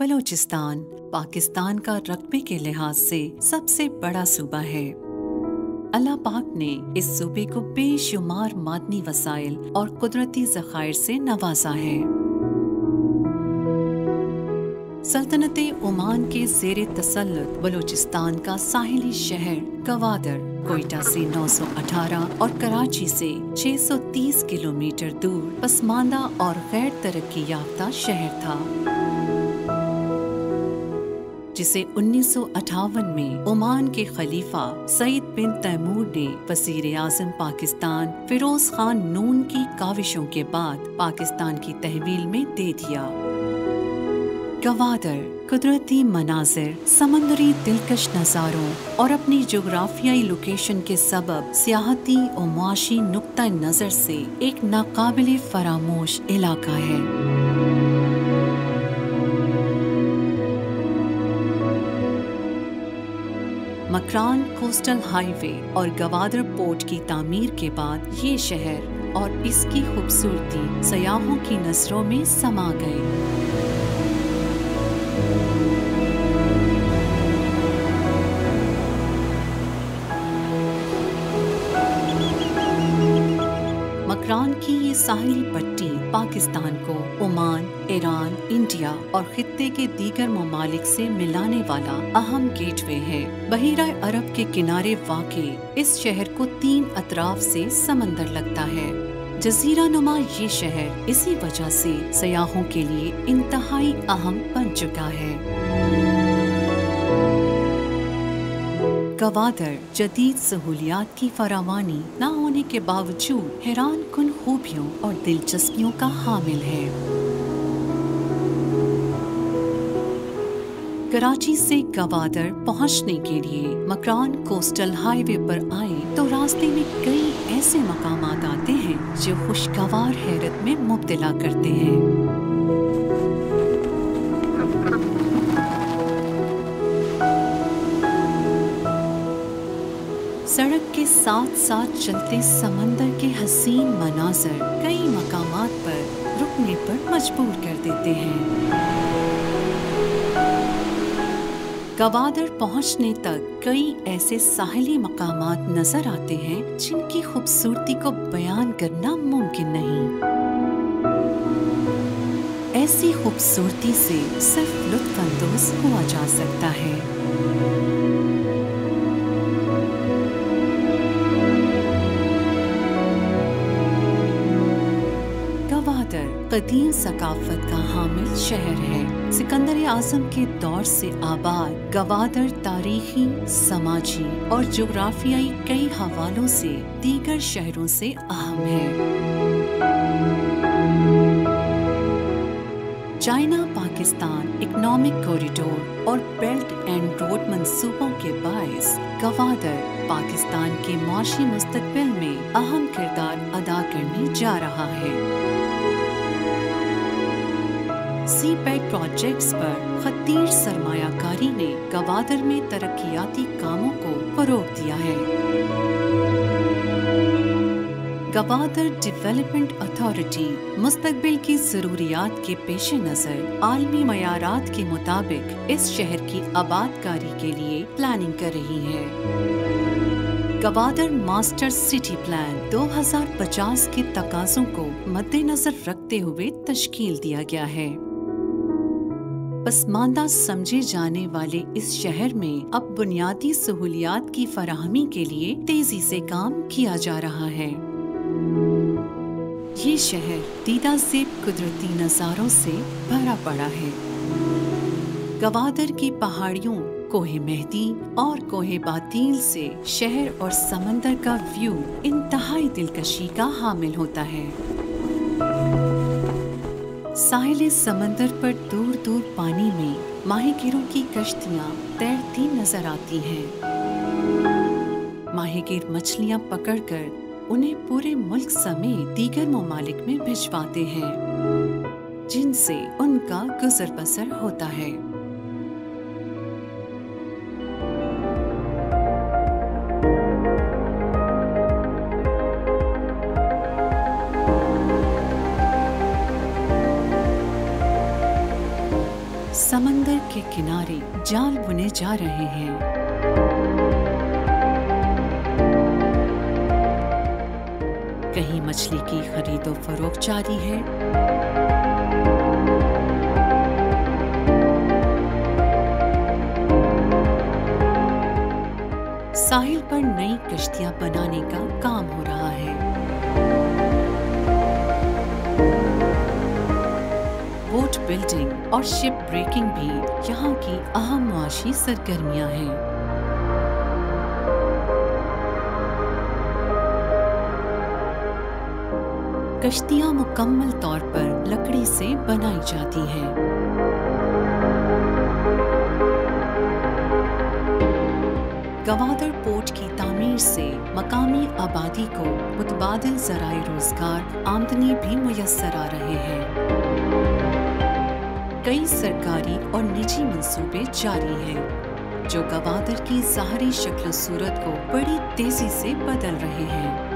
बलूचिस्तान पाकिस्तान का रकबे के लिहाज से सबसे बड़ा सूबा है। अल्लाह पाक ने इस सूबे को बेशुमार मादनी वसाइल और कुदरती ज़खायर से नवाजा है। सल्तनते ओमान के ज़ेरे तसल्लुत बलूचिस्तान का साहिली शहर गवादर कोयटा से 918 और कराची से 630 किलोमीटर दूर पसमानदा और गैर तरक्की याफ्ता शहर था, जिसे 1958 में ओमान के खलीफा सईद बिन तैमूर ने वज़ीर आज़म पाकिस्तान फिरोज खान नून की काविशों के बाद पाकिस्तान की तहवील में दे दिया। गवादर कुदरती मनाजिर, समंदरी दिलकश नज़ारों और अपनी जोग्राफियाई लोकेशन के सबब सियाहती और मुआशी नुक्ता नज़र से एक नाकाबिले फरामोश इलाका है। मकरान कोस्टल हाईवे और गवादर पोर्ट की तामीर के बाद ये शहर और इसकी खूबसूरती सयाहों की नज़रों में समा गए। मकरान की ये साहिली पट्टी पाकिस्तान को ओमान, ईरान, इंडिया और खित्ते के दीगर ममालिक से मिलाने वाला अहम गेटवे है। बहीरा अरब के किनारे वाक़े इस शहर को 3 अतराफ से समंदर लगता है। जजीरा नुमा ये शहर इसी वजह से सयाहों के लिए इंतहाई अहम बन चुका है। गवादर जदीद सहूलियात की फरावानी न होने के बावजूद हैरान कुन खूबियों और दिलचस्पियों का हामिल है। कराची से गवादर पहुंचने के लिए मकरान कोस्टल हाईवे पर आए तो रास्ते में कई ऐसे मकामात आते हैं जो खुशगवार हैरत में मुब्तला करते हैं। सड़क के साथ साथ चलते समंदर के हसीन मनाज़र कई मकामात पर रुकने पर मजबूर कर देते हैं। गवादर पहुंचने तक कई ऐसे साहिली मकामात नजर आते हैं जिनकी खूबसूरती को बयान करना मुमकिन नहीं। ऐसी खूबसूरती से सिर्फ लुत्फ़अंदोज़ हुआ जा सकता है। कदीम सकाफत का हामिल शहर है। सिकंदर आज़म के दौर से आबाद गवादर तारीखी, समाजी और जोग्राफियाई कई हवालों से दीगर शहरों से अहम है। चाइना पाकिस्तान इकोनॉमिक कॉरिडोर और बेल्ट एंड रोड मंसूबों के बायस गवादर पाकिस्तान के माशी मुस्तकबिल में अहम किरदार अदा करने जा रहा है। सी पैक प्रोजेक्ट्स पर खतीर सरमायाकारी ने गवादर में तरक्कियाती कामों को फरोग दिया है। गवादर डेवलपमेंट अथॉरिटी मुस्तकबिल की ज़रूरियात के पेश नज़र आलमी मयारात के मुताबिक इस शहर की आबादकारी के लिए प्लानिंग कर रही है। गवादर मास्टर सिटी प्लान 2050 के तकाज़ों को मद्देनजर रखते हुए तश्कील दिया गया है। पसमानदा समझे जाने वाले इस शहर में अब बुनियादी सहूलियात की फराहमी के लिए तेजी से काम किया जा रहा है। ये शहर दीदाज़ेब कुदरती नज़ारों से भरा पड़ा है। गवादर की पहाड़ियों, कोहे मेहदी और कोहे बातील से शहर और समंदर का व्यू इंतहाई दिलकशी का हामिल होता है। साहिल समंदर पर दूर दूर पानी में माहीगीरों की कश्तियाँ तैरती नजर आती हैं। माहीगीर मछलियाँ पकड़कर उन्हें पूरे मुल्क समेत दीगर ममालिक में भिजवाते हैं, जिनसे उनका गुजर बसर होता है। समंदर के किनारे जाल बुने जा रहे हैं। कहीं मछली की खरीदो फरोख्त जारी है, साहिल पर नई कश्तियां बनाने का काम हो रहा है। बोट बिल्डिंग और शिप ब्रेकिंग भी यहाँ की अहम मुआशी सरगर्मियां हैं। कश्तियां मुकम्मल तौर पर लकड़ी से बनाई जाती हैं। गवादर पोर्ट की तामीर से मकामी आबादी को मुतबादिल ज़राए रोजगार आमदनी भी मुयस्सर आ रहे हैं। कई सरकारी और निजी मंसूबे जारी हैं, जो गवादर की ज़ाहरी शक्ल सूरत को बड़ी तेजी से बदल रहे हैं।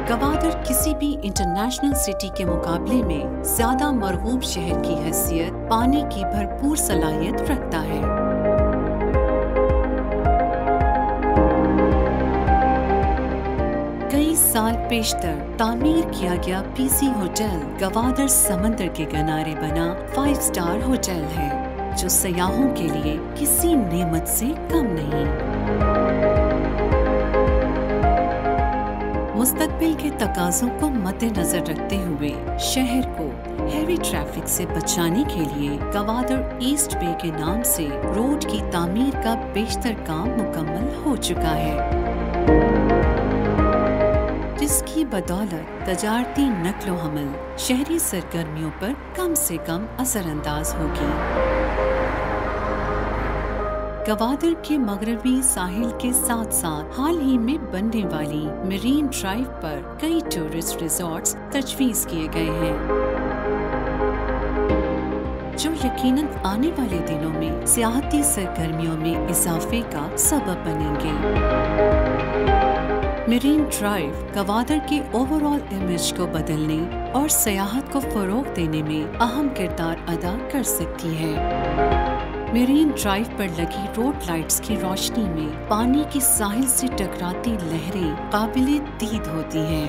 गवादर किसी भी इंटरनेशनल सिटी के मुकाबले में ज्यादा मरगूब शहर की हैसियत पाने की भरपूर सलाहियत रखता है। कई साल पेशतर तामीर किया गया पीसी होटल गवादर समंदर के किनारे बना 5 स्टार होटल है, जो सयाहों के लिए किसी नेमत से कम नहीं। मुस्तकबिल के तकाज़ों को मद्देनजर रखते हुए शहर को हैवी ट्रैफिक से बचाने के लिए गवादर ईस्ट बे के नाम से रोड की तामीर का बेशतर काम मुकम्मल हो चुका है, जिसकी बदौलत तजारती नक्लो हमल शहरी सरगर्मियों पर कम से कम असरअंदाज होगी। गवादर के मगरबी साहिल के साथ साथ हाल ही में बनने वाली मरीन ड्राइव पर कई टूरिस्ट रिजॉर्ट्स तजवीज़ किए गए हैं, जो यकीनन आने वाले दिनों में सियाहती सरगर्मियों में इजाफे का सबब बनेंगे। मरीन ड्राइव गवादर के ओवरऑल इमेज को बदलने और सयाहत को फरोग देने में अहम किरदार अदा कर सकती है। मरीन ड्राइव पर लगी रोड लाइट्स की रोशनी में पानी की साहिल से टकराती लहरें काबिले दीद होती हैं।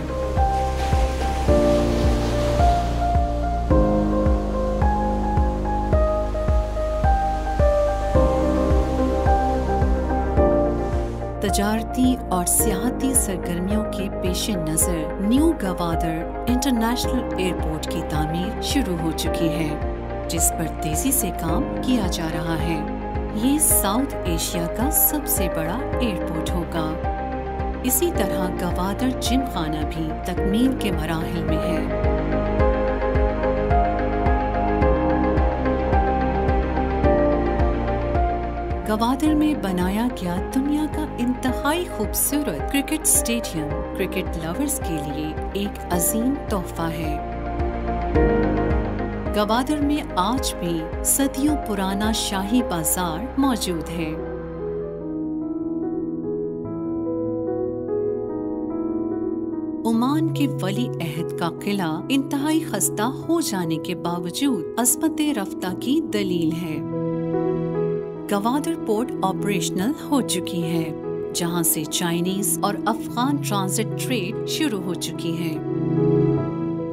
तजारती और सियाहती सरगर्मियों के पेश नज़र न्यू गवादर इंटरनेशनल एयरपोर्ट की तामीर शुरू हो चुकी है, जिस पर तेजी से काम किया जा रहा है। ये साउथ एशिया का सबसे बड़ा एयरपोर्ट होगा। इसी तरह गवादर जिमखाना भी तकमील के मराहिल में है। गवादर में बनाया गया दुनिया का इंतहाई खूबसूरत क्रिकेट स्टेडियम क्रिकेट लवर्स के लिए एक अजीम तोहफा है। गवादर में आज भी सदियों पुराना शाही बाजार मौजूद है। ओमान के वली अहद का किला इंतहाई खस्ता हो जाने के बावजूद अज़मत रफ्ता की दलील है। गवादर पोर्ट ऑपरेशनल हो चुकी है, जहां से चाइनीज और अफगान ट्रांजिट ट्रेड शुरू हो चुकी है,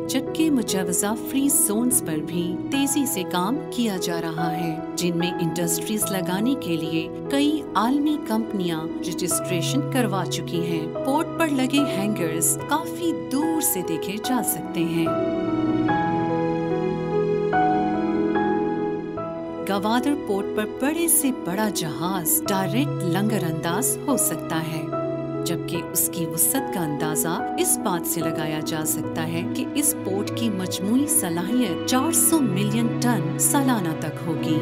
जबकि मुजवजा फ्री जोन्स पर भी तेजी से काम किया जा रहा है, जिनमें इंडस्ट्रीज लगाने के लिए कई आलमी कंपनियां रजिस्ट्रेशन करवा चुकी हैं। पोर्ट पर लगे हैंगर्स काफी दूर से देखे जा सकते हैं। गवादर पोर्ट पर बड़े से बड़ा जहाज डायरेक्ट लंगर अंदाज हो सकता है, जबकि उसकी वुसअत का अंदाजा इस बात से लगाया जा सकता है कि इस पोर्ट की मजमूई सलाहियत 400 मिलियन टन सालाना तक होगी।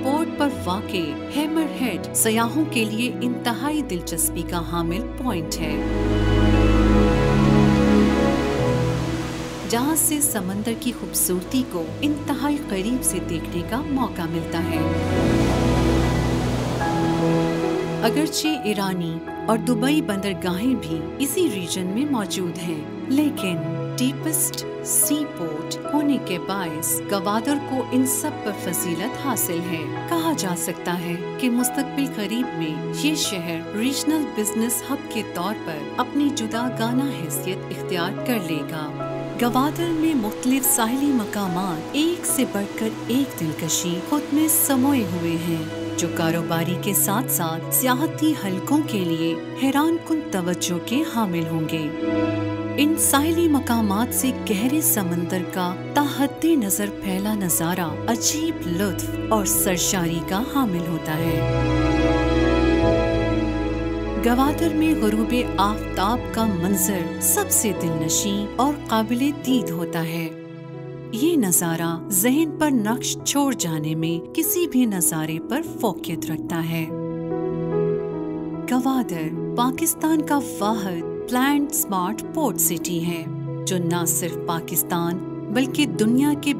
पोर्ट पर वाक़े हैमरहेड सयाहों के लिए इंतहाई दिलचस्पी का हामिल पॉइंट है। जहां से समंदर की खूबसूरती को इंतहाई करीब से देखने का मौका मिलता है। अगरचे ईरानी और दुबई बंदरगाहें भी इसी रीजन में मौजूद हैं, लेकिन डीपेस्ट सी पोर्ट होने के बायस गवादर को इन सब पर फजीलत हासिल है। कहा जा सकता है कि मुस्तकबिल करीब में ये शहर रीजनल बिजनेस हब के तौर पर अपनी जुदागाना हैसियत इख्तियार कर लेगा। गवादर में मुख्तलिफ साहिली मकामात एक से बढ़कर एक दिलकशी खुद में समोए हुए हैं, जो कारोबारी के साथ साथ सियाहती हलकों के लिए हैरान कुन तवज्जो के हामिल होंगे। इन साहिली मकामात से गहरे समंदर का ताहद्दे नजर फैला नजारा अजीब लुत्फ और सरशारी का हामिल होता है। गवादर में गुरूबे आफताब का मंजर सबसे दिलनशी और काबिले दीद होता है। ये नजारा ज़हन पर नक्श छोड़ जाने में किसी भी नजारे पर फोकियत रखता है। गवादर पाकिस्तान का वाहिद प्लान्ड स्मार्ट पोर्ट सिटी है, जो न सिर्फ पाकिस्तान बल्कि दुनिया के